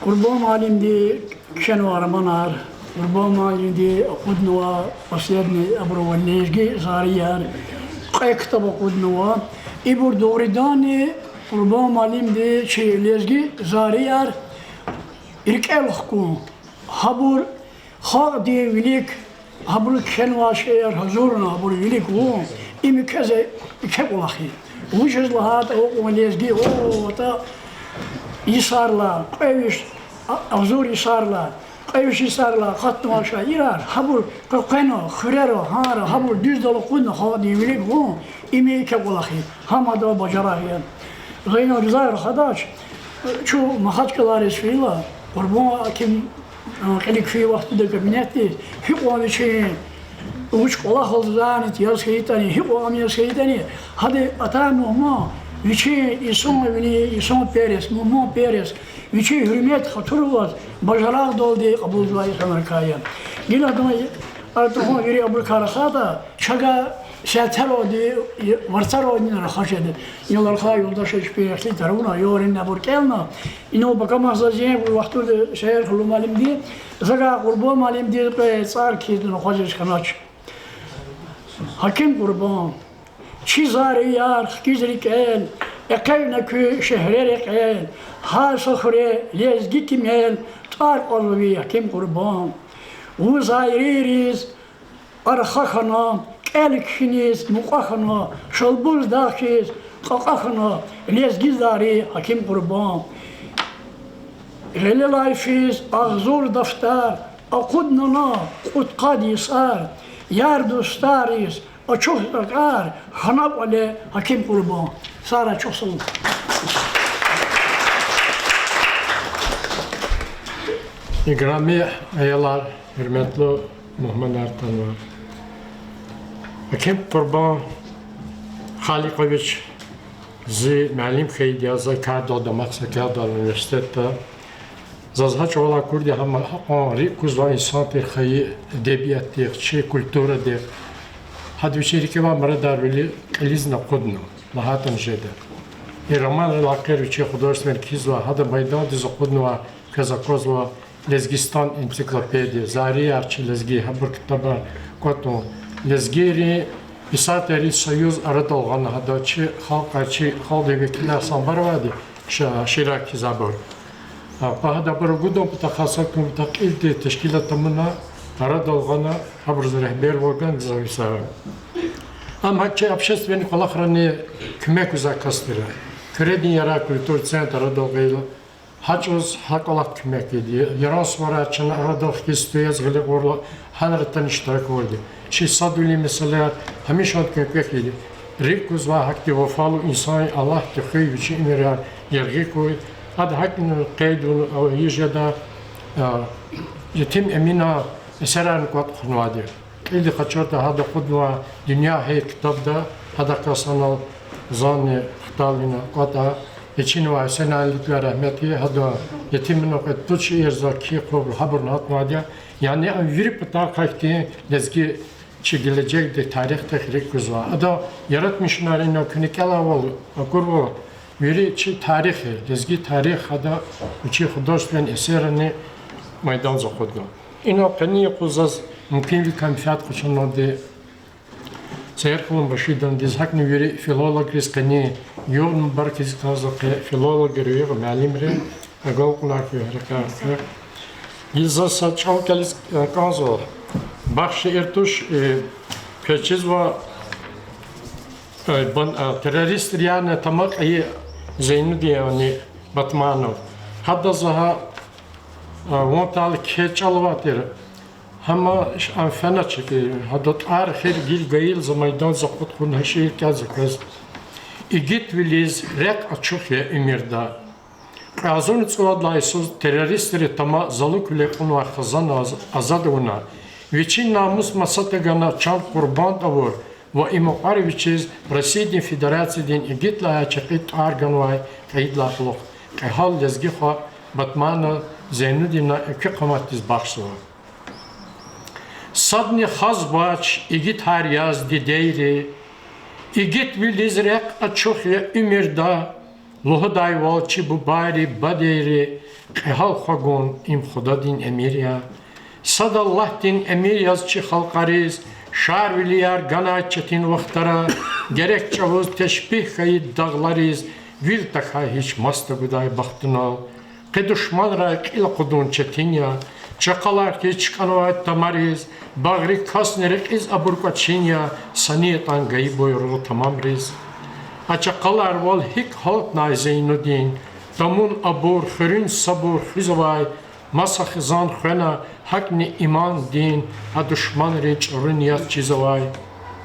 Kurban malim di kşenu armanar. Kurban malim di kudnuva asledni abru vallejgi sarıyar. Kay kitaba kudnuva. İbur doğridani kurban malim di çi lezgi sarıyar. İrkel hukun. Habur ha di vilik. Habur kşenu aşeyar hazurna habur vilik o. İmi keze ikek olahi. Uçuz lahat o lezgi o ta isarla qayış azur isarla qayış isarla xatnu aşağı irar habur qano khurero hara habur düz dolu qun hadi bilik o imi ke qolahi hamada bacarahiyan zeyno rizar khadaç şu mahaçkalar esfila qurban kim qalik fi vaqtida kabineti hiqwan için uç kola hızdan tiyas şeytani hep o amya şeytani hadi atan muhma viçi ison evini ison peres muhma peres viçi hürmet hatır var bacarak doldu kabul duayı Amerika'ya gel adamı artık geri abul karakada çaga şelter oldu varsar oldu ne haşedi yollar kay yolda şeşpiyekli tarafına yorin ne bur kelna ino bakamaz zaten bu vakti şehir hulumalim diye zaga kurban malim diye be sar ki ne hoca çıkanaç Hakim kurban, çizari yar, gizlik el, ekevnekü şehrer el, ha sofre, lezgi kimel, tar olvi hakim kurban. Uzayririz, arxaxana, kelkiniz, muqaxana, şolbuzdakiz, qaqaxana, lezgizari hakim kurban. Gelelayfiz, ağzur daftar, akudnana, kutkadisar, yar dostlarıyız, o çok takar, hanap ale hakim kurban. Sara çok sağ olun. İkrami ayalar, hürmetli Muhammed Ertan var. Hakim kurban, Halikoviç, zi melim kheydiya, zi kardo damak sekada üniversitede, Zazhaç ola kurdi ama anri kuzva insan ter khayi edebiyat ter, çi kultura der. Hadi bir ki var mıradar veli elizna kudnu, lahatan jeda. İraman lakir üçü kudurs merkez var. Hadi meydan dizi kudnu var, kazakoz var. Lezgistan ensiklopediya, zari arçı lezgi, habur kitaba kotun. Lezgiri İsateri Soyuz arada olğan hada çi halk devletler sambar vardı. Şiraki zabur. فهذا برغودو بتخصصكم تقيل تشكيلة تمنا أراد الغنا أبرز رهبير وقان زاوي سوا أم هكذا أبشست بيني قل أخراني كميك وزا كستيرا كريدين يرا كولتور تسانت أراد الغيل هاتشوز هاك الله كميك يدي يران سوارا چن أراد الخيستويز غلق ورلا هنرتن اشتراك وردي شي صادو لي مثلا هميش هاد كميك يدي ريكوز وهكذا وفالو إنسان الله تخي بشي إميران يلغيكوي هذا حكم القيد أو يجد يتم أمينة سرعة نقاط خنوادي. اللي خشرت هذا قدوة دنيا هي كتاب ده هذا كسرنا زان خطالنا قطع يشينوا سنة اللي رحمتي هذا يتم نقاط تشي إرزاقي قبل خبر نات ماديا يعني أمير بتاع كايتي لزجي شغلجك ده تاريخ تخريج كذا هذا yaratmışlar إنه كنيكلا وال أقربوا Veri çi tarihi, lezgi tarih hada uçi художествен eserini meydan zakudna. İna qani quzaz mümkün bir kamfiyat kuşanma de seyir kılın başıdan diz hakni veri filolog riskani yoğun barkiz kazakı filolog görüyor malimre agal kulak hareket. İza saçal kalis kazo bahşe irtuş peçiz ve terörist yani tamak ayı Zeynuddin yani Batmanov. Hatta zaha wantal keçalvatir. Hama anfana çeki. Hatta arxir gil gayil zamaydan zakut kun haşir kazakız. İgit viliz rek açık ya emirda. Azun tsuvadla isuz teröristleri tama zalık ile kun var khazan azaduna. Viçin namus masatagana çal kurban davur. Ve imaqarviçiz Rusiya Federasyası'nın igitla çekit arganvay kayıtla kılık. Hal lezgi kha Batmana Zeynuddin'a iki qamatiz baxşı. Sadni xaz baç igit har yaz dideyri İgit bilizrek açıkya ümirda, Luhday valçı bu bari baderi, Kehal xagun im xuda din emir ya. Sadallah din emir yazçı halkariz, Şar viliyar gana çetin vaxtara, Gerek çavuz teşbih kayıt dağlariz, Vil taka hiç masta guday baxtınal, Ke düşman ra il qudun çetin ya, Çakalar ki çıkanovat tamariz, Bağri kasnerek iz aburka çinya, Saniyetan gayı boyurlu tamam riz. Açakalar wal hik halt nay Zeynuddin, Tamun abur xırın sabur xizvay, Masakh zan xena hakni iman din, A düşman riç rınyat çizvay.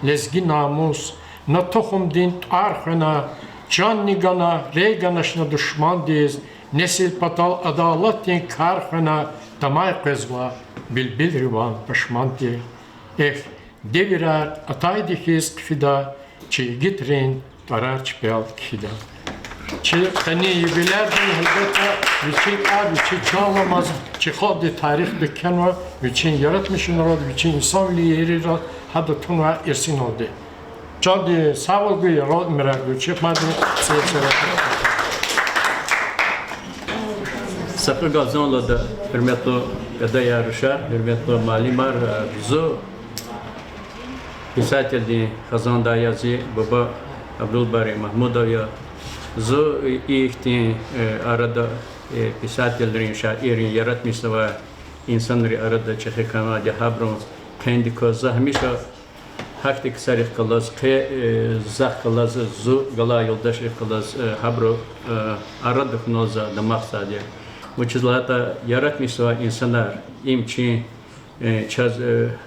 Lezgi namus, na tohum din tar xena, Can nigana reyganaşna düşman diz, Nesil patal adalat din kar xena, Tamay qezva, bilbil rivan pişman diye. Devirar atay dikiz kfida, Çi gitrin tarar çpel kfida. Çi hani yubilerden elbette Viçin viçin çağlamaz, Çi xaldi tarih dükkanı, Viçin yaratmışın oldu, Viçin insan veli yeri oldu, Hadı tunva irsin oldu. Çadi sağol güya rol merak çıkmadı, Sapı Gazan'la da hürmetli Gadaya Rüşar, hürmetli Malimar Zu Pisateldi Gazan'da yazı Baba Abdülbari Mahmudovya Zu ihti arada pisatellerin, şairin yaratmışsa ve insanları arada çekikama dihabron kendi koza hamisha haktik sarih kalaz ke zah kalaz zu gala yoldaş kalaz habro arada kunoza da maksadiye Muçizlata yaratmışsa insanlar imçi çaz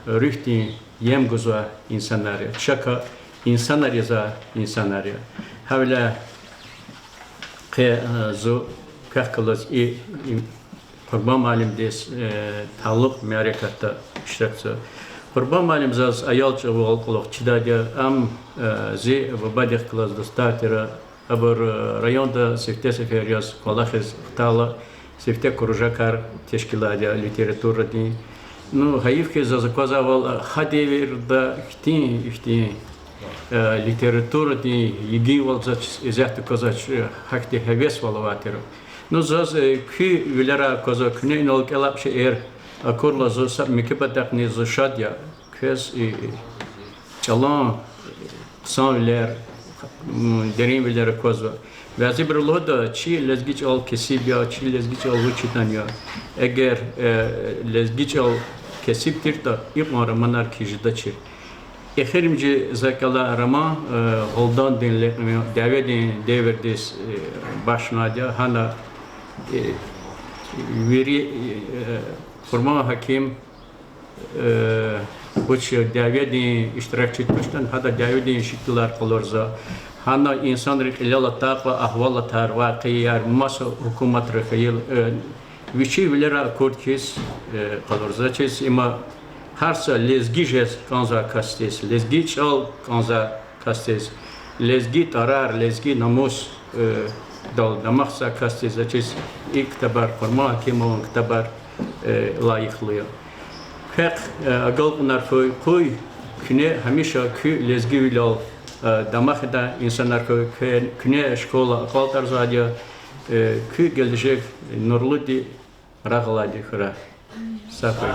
rühti yem guzva insanlar şaka insanlar yaza insanlar havla ke zu kahkalas Kurban malim des taluk merekatta iştirakçı Kurban malim zaz ayalçı volkuluk çidadya am zi babadik klas dostatira abur rayonda sifte seferiyaz kolahiz tala Севте кружакар тешкиладя литература ди. Ну хаивке за заказавал хадевер да ихти литература ди егивал за изяхты казач хакти хевес валаватер. Ну заз ки вилера каза кне нол келапше акурла за саб микепатак не за шадя кез и чалан сан вилер дерин вилера каза Vazı bir loda çi lezgiç al kesip ya çi lezgiç al uçitan ya eğer lezgiç al kesiptir da İmar manar kijda çi exirimci zakala rama oldan dinle davedin devirdes başnadia hana veri forma hakim uç davedin iştirakçı etmişten hada davedin şekiller kalırsa Hana insanlar ilala taqwa ahvala tar vaqiyar masa hukumat rakhayil vichi vilera kortkis qalorza ches ima harsa lezgijes kanza kastes lezgich al kanza kastes lezgi tarar lezgi namus dal damaqsa kastes ches iktabar forma kemo iktabar layıqlıyor haq agal unar koy küne hamisha kü lezgi vilal Damaqda insanlar küne şkola qaltar zadia kü gelecek nurlu di rağladı xira. Safır.